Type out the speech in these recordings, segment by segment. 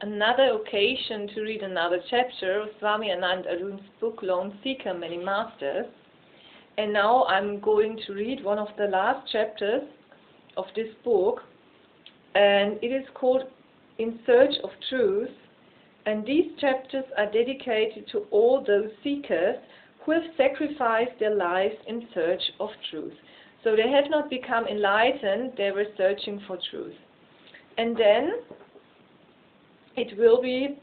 another occasion to read another chapter of Swami Anand Arun's book Lone Seeker, Many Masters. And now I'm going to read one of the last chapters of this book, and it is called In Search of Truth. And these chapters are dedicated to all those seekers who have sacrificed their lives in search of truth. So they have not become enlightened, they were searching for truth. And then it will be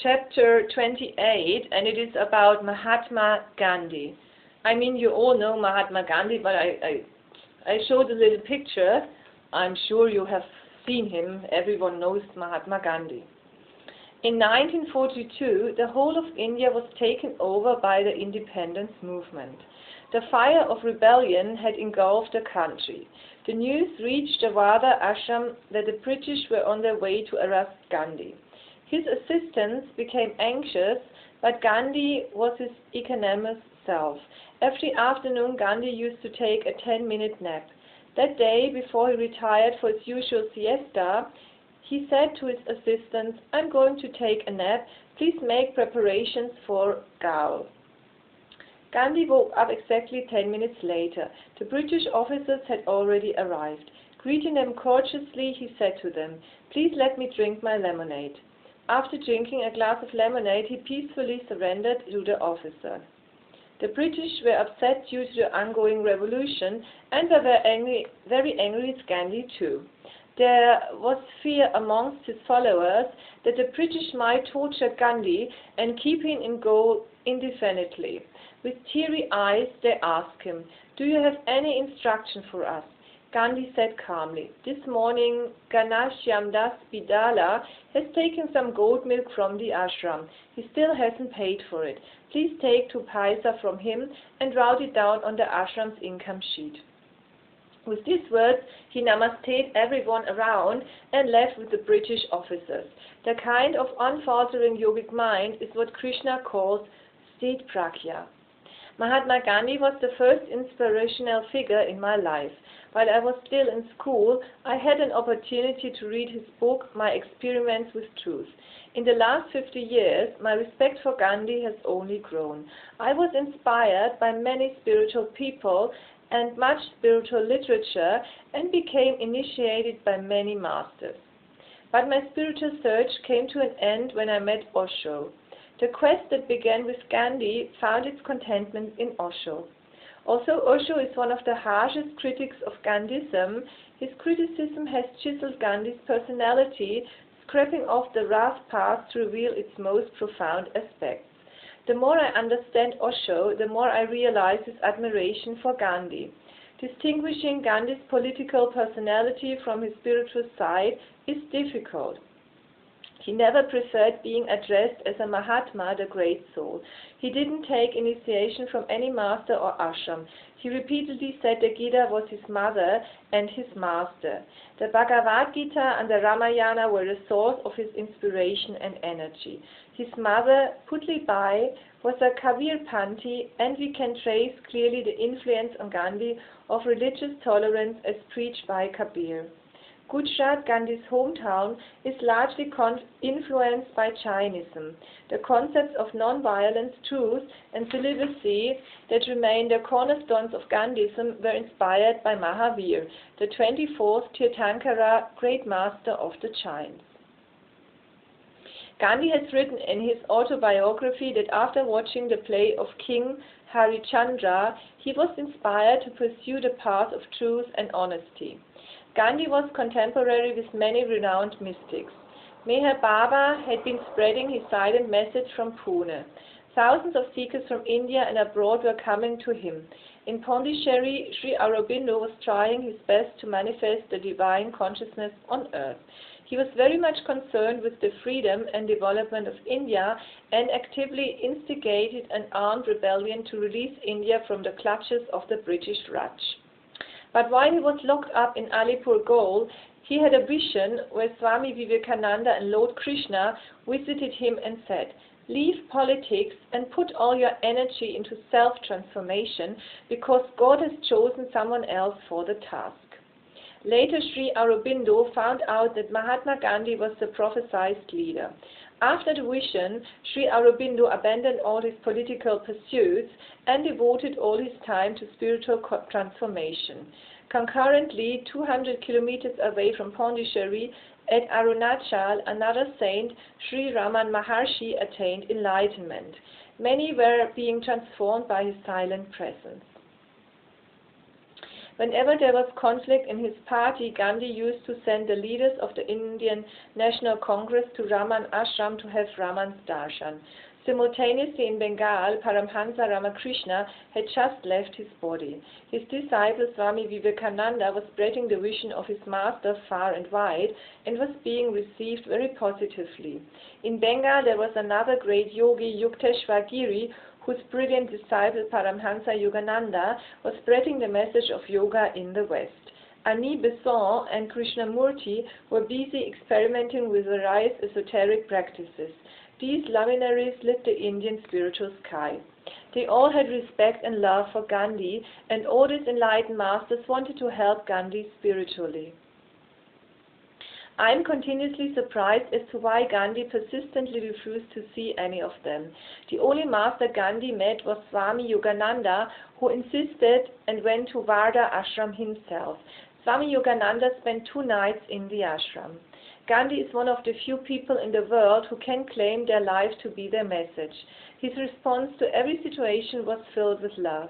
chapter 28, and it is about Mahatma Gandhi. I mean, you all know Mahatma Gandhi, but I showed a little picture. I'm sure you have seen him. Everyone knows Mahatma Gandhi. In 1942, the whole of India was taken over by the independence movement. The fire of rebellion had engulfed the country. The news reached the Vada ashram that the British were on their way to arrest Gandhi. His assistants became anxious, but Gandhi was his equanimous self. Every afternoon, Gandhi used to take a 10-minute nap. That day, before he retired for his usual siesta, he said to his assistants, "I'm going to take a nap. Please make preparations for gaol." Gandhi woke up exactly 10 minutes later. The British officers had already arrived. Greeting them courteously, he said to them, "Please let me drink my lemonade." After drinking a glass of lemonade, he peacefully surrendered to the officer. The British were upset due to the ongoing revolution and were very angry with Gandhi too. There was fear amongst his followers that the British might torture Gandhi and keep him in gaol indefinitely. With teary eyes, they asked him, "Do you have any instruction for us?" Gandhi said calmly, "This morning, Ganashyamdas Bidala has taken some goat milk from the ashram. He still hasn't paid for it. Please take 2 paisa from him and write it down on the ashram's income sheet." With these words, he namasteed everyone around and left with the British officers. The kind of unfaltering yogic mind is what Krishna calls sthit prajna. Mahatma Gandhi was the first inspirational figure in my life. While I was still in school, I had an opportunity to read his book, My Experiments with Truth. In the last 50 years, my respect for Gandhi has only grown. I was inspired by many spiritual people and much spiritual literature, and became initiated by many masters. But my spiritual search came to an end when I met Osho. The quest that began with Gandhi found its contentment in Osho. Also, Osho is one of the harshest critics of Gandhism. His criticism has chiseled Gandhi's personality, scraping off the rough path to reveal its most profound aspects. The more I understand Osho, the more I realize his admiration for Gandhi. Distinguishing Gandhi's political personality from his spiritual side is difficult. He never preferred being addressed as a Mahatma, the great soul. He didn't take initiation from any master or ashram. He repeatedly said the Gita was his mother and his master. The Bhagavad Gita and the Ramayana were the source of his inspiration and energy. His mother, Putli Bai, was a Kabir Panthi, and we can trace clearly the influence on Gandhi of religious tolerance as preached by Kabir. Gujarat, Gandhi's hometown, is largely influenced by Jainism. The concepts of non-violence, truth, and celibacy that remain the cornerstones of Gandhism were inspired by Mahavir, the 24th Tirthankara, great master of the Jains. Gandhi has written in his autobiography that after watching the play of King Harichandra, he was inspired to pursue the path of truth and honesty. Gandhi was contemporary with many renowned mystics. Meher Baba had been spreading his silent message from Pune. Thousands of seekers from India and abroad were coming to him. In Pondicherry, Sri Aurobindo was trying his best to manifest the divine consciousness on earth. He was very much concerned with the freedom and development of India and actively instigated an armed rebellion to release India from the clutches of the British Raj. But while he was locked up in Alipur Gaol, he had a vision where Swami Vivekananda and Lord Krishna visited him and said, "Leave politics and put all your energy into self-transformation because God has chosen someone else for the task." Later, Sri Aurobindo found out that Mahatma Gandhi was the prophesied leader. After the vision, Sri Aurobindo abandoned all his political pursuits and devoted all his time to spiritual transformation. Concurrently, 200 kilometers away from Pondicherry, at Arunachal, another saint, Sri Raman Maharshi, attained enlightenment. Many were being transformed by his silent presence. Whenever there was conflict in his party, Gandhi used to send the leaders of the Indian National Congress to Raman Ashram to have Raman's darshan. Simultaneously in Bengal, Paramhansa Ramakrishna had just left his body. His disciple Swami Vivekananda was spreading the vision of his master far and wide and was being received very positively. In Bengal there was another great yogi, Yukteswar Giri, whose brilliant disciple Paramhansa Yogananda was spreading the message of yoga in the West. Ani Besant and Krishnamurti were busy experimenting with various esoteric practices. These luminaries lit the Indian spiritual sky. They all had respect and love for Gandhi, and all these enlightened masters wanted to help Gandhi spiritually. I am continuously surprised as to why Gandhi persistently refused to see any of them. The only master Gandhi met was Swami Yogananda, who insisted and went to Varda ashram himself. Swami Yogananda spent 2 nights in the ashram. Gandhi is one of the few people in the world who can claim their life to be their message. His response to every situation was filled with love.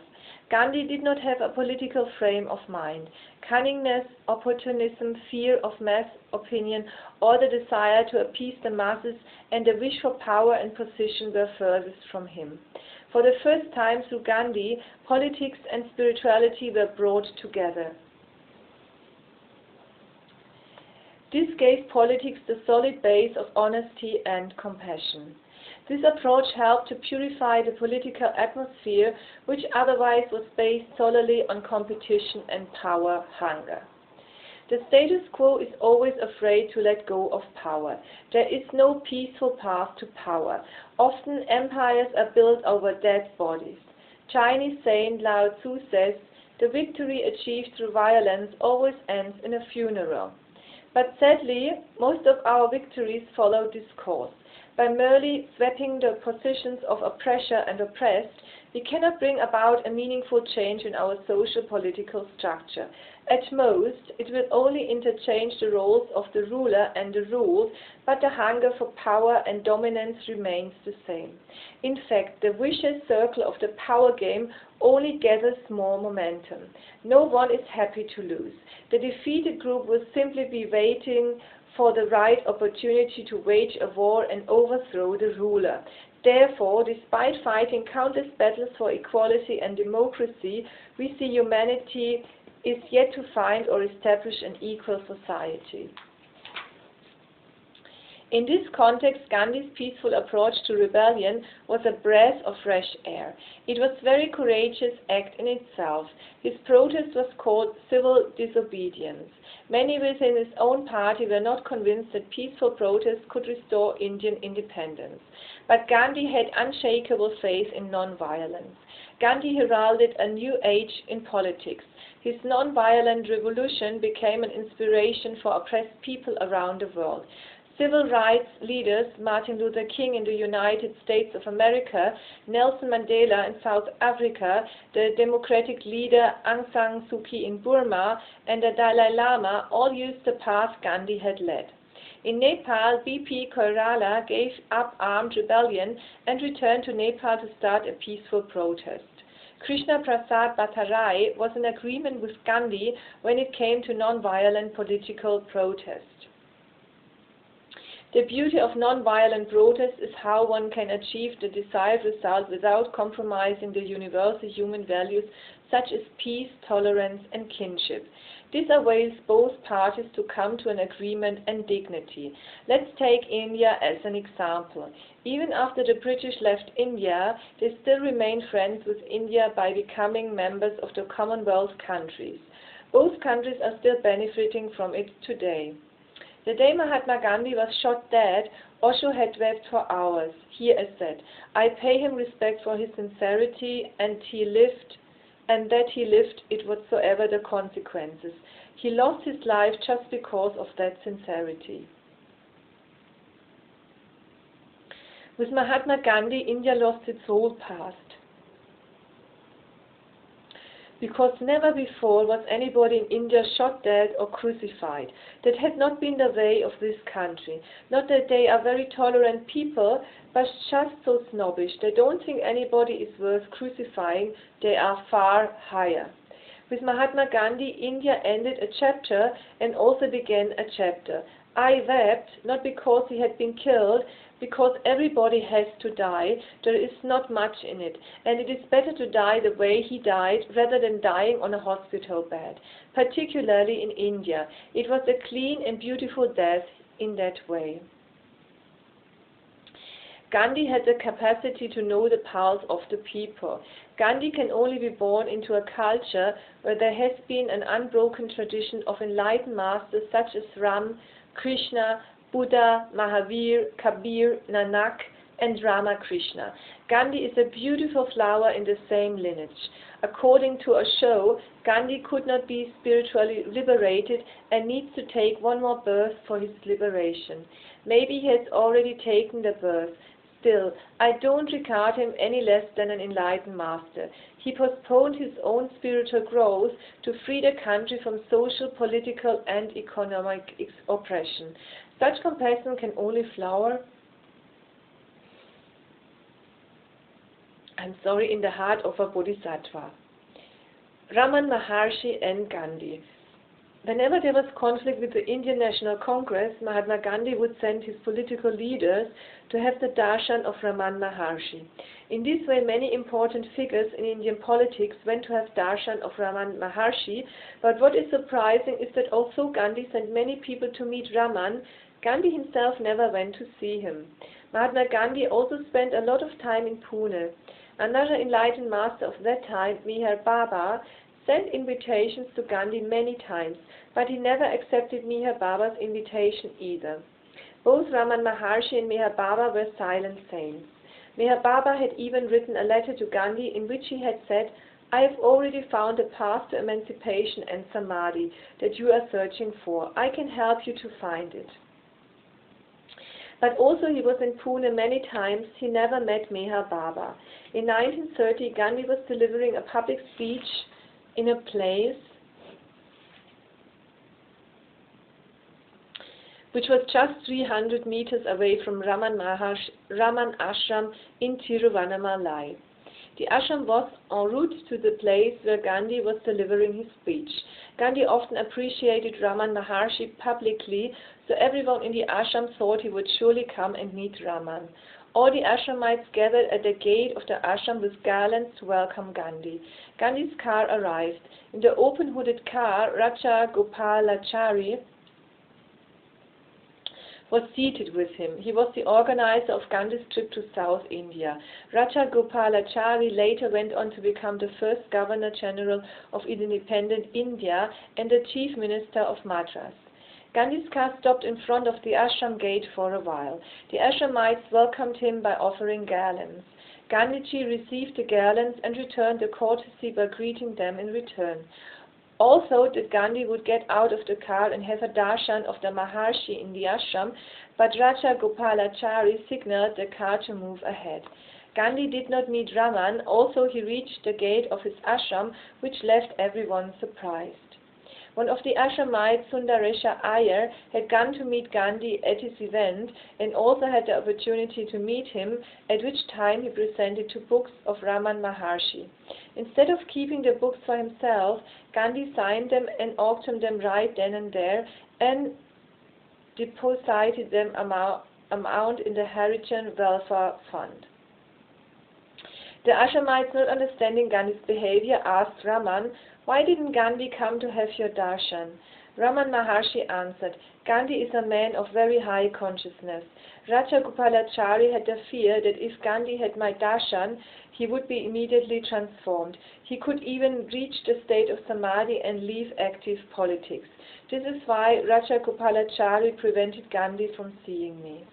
Gandhi did not have a political frame of mind. Cunningness, opportunism, fear of mass opinion, or the desire to appease the masses and the wish for power and position were furthest from him. For the first time through Gandhi, politics and spirituality were brought together. This gave politics the solid base of honesty and compassion. This approach helped to purify the political atmosphere, which otherwise was based solely on competition and power hunger. The status quo is always afraid to let go of power. There is no peaceful path to power. Often empires are built over dead bodies. Chinese saint Lao Tzu says, "The victory achieved through violence always ends in a funeral." But sadly, most of our victories follow this course. By merely swapping the positions of oppressor and oppressed, we cannot bring about a meaningful change in our social-political structure. At most, it will only interchange the roles of the ruler and the ruled, but the hunger for power and dominance remains the same. In fact, the vicious circle of the power game only gathers more momentum. No one is happy to lose. The defeated group will simply be waiting for the right opportunity to wage a war and overthrow the ruler. Therefore, despite fighting countless battles for equality and democracy, we see humanity is yet to find or establish an equal society. In this context, Gandhi's peaceful approach to rebellion was a breath of fresh air. It was a very courageous act in itself. His protest was called civil disobedience. Many within his own party were not convinced that peaceful protest could restore Indian independence. But Gandhi had unshakable faith in non-violence. Gandhi heralded a new age in politics. His non-violent revolution became an inspiration for oppressed people around the world. Civil rights leaders, Martin Luther King in the United States of America, Nelson Mandela in South Africa, the democratic leader Aung San Suu Kyi in Burma, and the Dalai Lama all used the path Gandhi had led. In Nepal, B.P. Koirala gave up armed rebellion and returned to Nepal to start a peaceful protest. Krishna Prasad Bhattarai was in agreement with Gandhi when it came to non-violent political protest. The beauty of non-violent protest is how one can achieve the desired result without compromising the universal human values such as peace, tolerance, and kinship. This avails both parties to come to an agreement and dignity. Let's take India as an example. Even after the British left India, they still remain friends with India by becoming members of the Commonwealth countries. Both countries are still benefiting from it today. The day Mahatma Gandhi was shot dead, Osho had wept for hours. He has said, "I pay him respect for his sincerity, and he lived and that he lived it whatsoever the consequences. He lost his life just because of that sincerity. With Mahatma Gandhi, India lost its whole past, because never before was anybody in India shot dead or crucified. That had not been the way of this country. Not that they are very tolerant people, but just so snobbish. They don't think anybody is worth crucifying. They are far higher. With Mahatma Gandhi, India ended a chapter and also began a chapter. I wept, not because he had been killed, because everybody has to die. There is not much in it, and it is better to die the way he died rather than dying on a hospital bed, particularly in India. It was a clean and beautiful death in that way. Gandhi had the capacity to know the pulse of the people. Gandhi can only be born into a culture where there has been an unbroken tradition of enlightened masters such as Ram, Krishna, Buddha, Mahavir, Kabir, Nanak, and Ramakrishna. Gandhi is a beautiful flower in the same lineage. According to a show, Gandhi could not be spiritually liberated and needs to take one more birth for his liberation. Maybe he has already taken the birth. Still, I don't regard him any less than an enlightened master. He postponed his own spiritual growth to free the country from social, political, and economic oppression. Such compassion can only flower in the heart of a Bodhisattva. Raman Maharshi and Gandhi. Whenever there was conflict with the Indian National Congress, Mahatma Gandhi would send his political leaders to have the darshan of Raman Maharshi. In this way, many important figures in Indian politics went to have darshan of Raman Maharshi, but what is surprising is that although Gandhi sent many people to meet Raman, Gandhi himself never went to see him. Mahatma Gandhi also spent a lot of time in Pune. Another enlightened master of that time, Meher Baba, sent invitations to Gandhi many times, but he never accepted Meher Baba's invitation either. Both Raman Maharshi and Meher Baba were silent saints. Meher Baba had even written a letter to Gandhi in which he had said, "I have already found a path to emancipation and samadhi that you are searching for. I can help you to find it." But also he was in Pune many times, he never met Meher Baba. In 1930, Gandhi was delivering a public speech in a place which was just 300 meters away from Raman Ashram in Tiruvannamalai. The ashram was en route to the place where Gandhi was delivering his speech. Gandhi often appreciated Raman Maharshi publicly, so everyone in the ashram thought he would surely come and meet Raman. All the ashramites gathered at the gate of the ashram with garlands to welcome Gandhi. Gandhi's car arrived. In the open-hooded car, Raja Gopalachari was seated with him. He was the organizer of Gandhi's trip to South India. Raja Gopalachari later went on to become the first Governor General of independent India and the Chief Minister of Madras. Gandhi's car stopped in front of the ashram gate for a while. The ashramites welcomed him by offering garlands. Gandhiji received the garlands and returned the courtesy by greeting them in return. Also, that Gandhi would get out of the car and have a darshan of the Maharshi in the ashram, but Raja Gopalachari signaled the car to move ahead. Gandhi did not meet Raman, also he reached the gate of his ashram, which left everyone surprised. One of the ashramites, Sundaresha Iyer, had gone to meet Gandhi at his event and also had the opportunity to meet him, at which time he presented 2 books of Raman Maharshi. Instead of keeping the books for himself, Gandhi signed them and auctioned them right then and there and deposited them amount in the Harijan Welfare Fund. The ashramites, not understanding Gandhi's behavior, asked Raman, "Why didn't Gandhi come to have your darshan?" Raman Maharshi answered, "Gandhi is a man of very high consciousness. Raja Gopalachari had the fear that if Gandhi had my darshan, he would be immediately transformed. He could even reach the state of samadhi and leave active politics. This is why Raja Gopalachari prevented Gandhi from seeing me."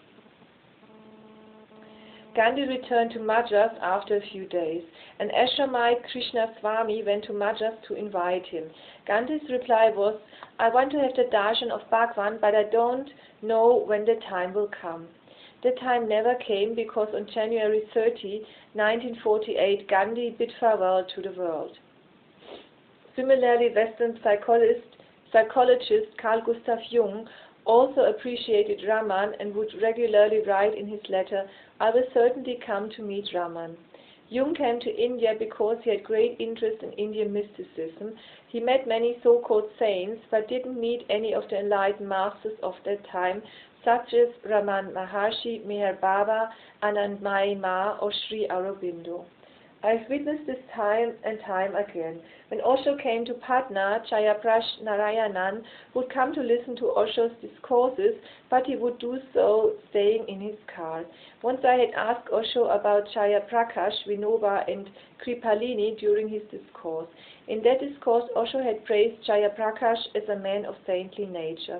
Gandhi returned to Madras after a few days. An ashramite, Krishna Swami, went to Madras to invite him. Gandhi's reply was, "I want to have the darshan of Bhagwan, but I don't know when the time will come." The time never came because on January 30, 1948, Gandhi bid farewell to the world. Similarly, Western psychologist Carl Gustav Jung also appreciated Raman and would regularly write in his letter, "I will certainly come to meet Raman." Jung came to India because he had great interest in Indian mysticism. He met many so-called saints, but didn't meet any of the enlightened masters of that time, such as Raman Maharshi, Meher Baba, Anand Ma or Sri Aurobindo. I have witnessed this time and time again. When Osho came to Patna, Jayaprakash Narayanan would come to listen to Osho's discourses, but he would do so staying in his car. Once I had asked Osho about Jayaprakash, Vinoba and Kripalini during his discourse. In that discourse, Osho had praised Jayaprakash as a man of saintly nature.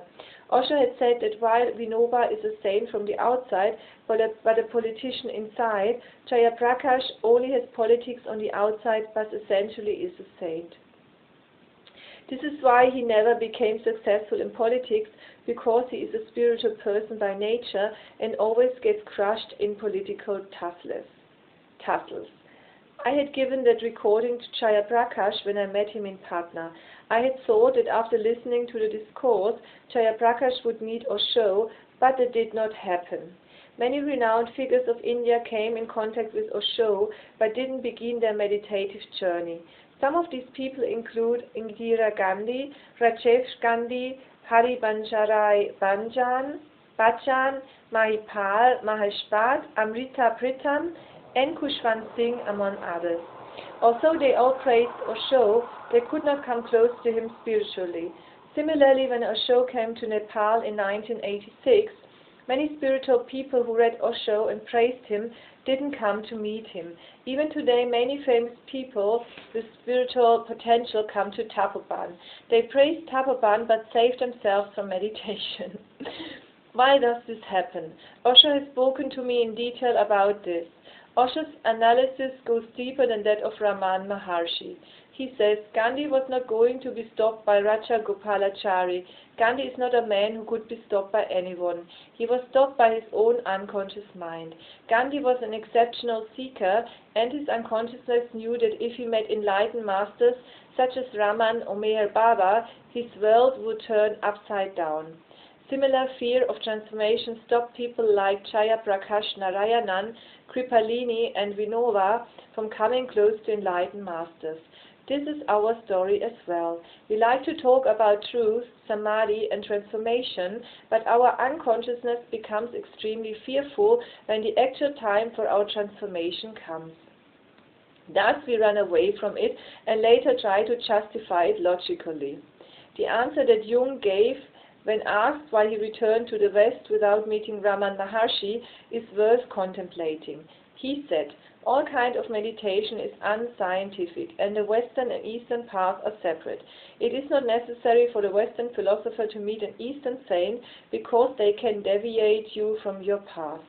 Osho had said that while Vinoba is a saint from the outside, but a politician inside, Jayaprakash only has politics on the outside, but essentially is a saint. This is why he never became successful in politics, because he is a spiritual person by nature and always gets crushed in political tussles. I had given that recording to Jayaprakash when I met him in Patna. I had thought that after listening to the discourse, Jayaprakash would meet Osho, but that did not happen. Many renowned figures of India came in contact with Osho, but didn't begin their meditative journey. Some of these people include Indira Gandhi, Rajiv Gandhi, Hari Banjarai Bachchan, Mahipal Maheshpat, Amrita Pritam, and Khushwant Singh, among others. Although they all praised Osho, they could not come close to him spiritually. Similarly, when Osho came to Nepal in 1986, many spiritual people who read Osho and praised him didn't come to meet him. Even today, many famous people with spiritual potential come to Tapoban. They praise Tapoban but save themselves from meditation. Why does this happen? Osho has spoken to me in detail about this. Osho's analysis goes deeper than that of Raman Maharshi. He says, Gandhi was not going to be stopped by Raja Gopalachari. Gandhi is not a man who could be stopped by anyone. He was stopped by his own unconscious mind. Gandhi was an exceptional seeker, and his unconsciousness knew that if he met enlightened masters such as Raman or Meher Baba, his world would turn upside down. Similar fear of transformation stopped people like Jayaprakash Narayanan, Kripalini and Vinoba from coming close to enlightened masters. This is our story as well. We like to talk about truth, samadhi and transformation, but our unconsciousness becomes extremely fearful when the actual time for our transformation comes. Thus we run away from it and later try to justify it logically. The answer that Jung gave when asked why he returned to the West without meeting Raman Maharshi is worth contemplating. He said, all kind of meditation is unscientific and the Western and Eastern paths are separate. It is not necessary for the Western philosopher to meet an Eastern saint because they can deviate you from your path.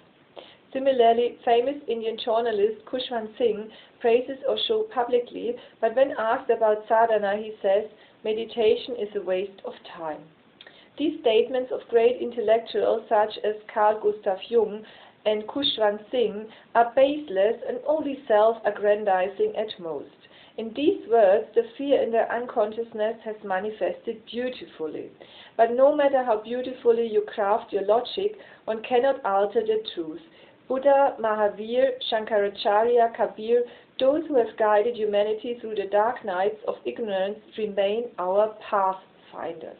Similarly, famous Indian journalist Khushwant Singh praises Osho publicly, but when asked about sadhana, he says, meditation is a waste of time. These statements of great intellectuals such as Carl Gustav Jung and Khushwant Singh are baseless and only self-aggrandizing at most. In these words, the fear in their unconsciousness has manifested beautifully. But no matter how beautifully you craft your logic, one cannot alter the truth. Buddha, Mahavir, Shankaracharya, Kabir, those who have guided humanity through the dark nights of ignorance remain our pathfinders.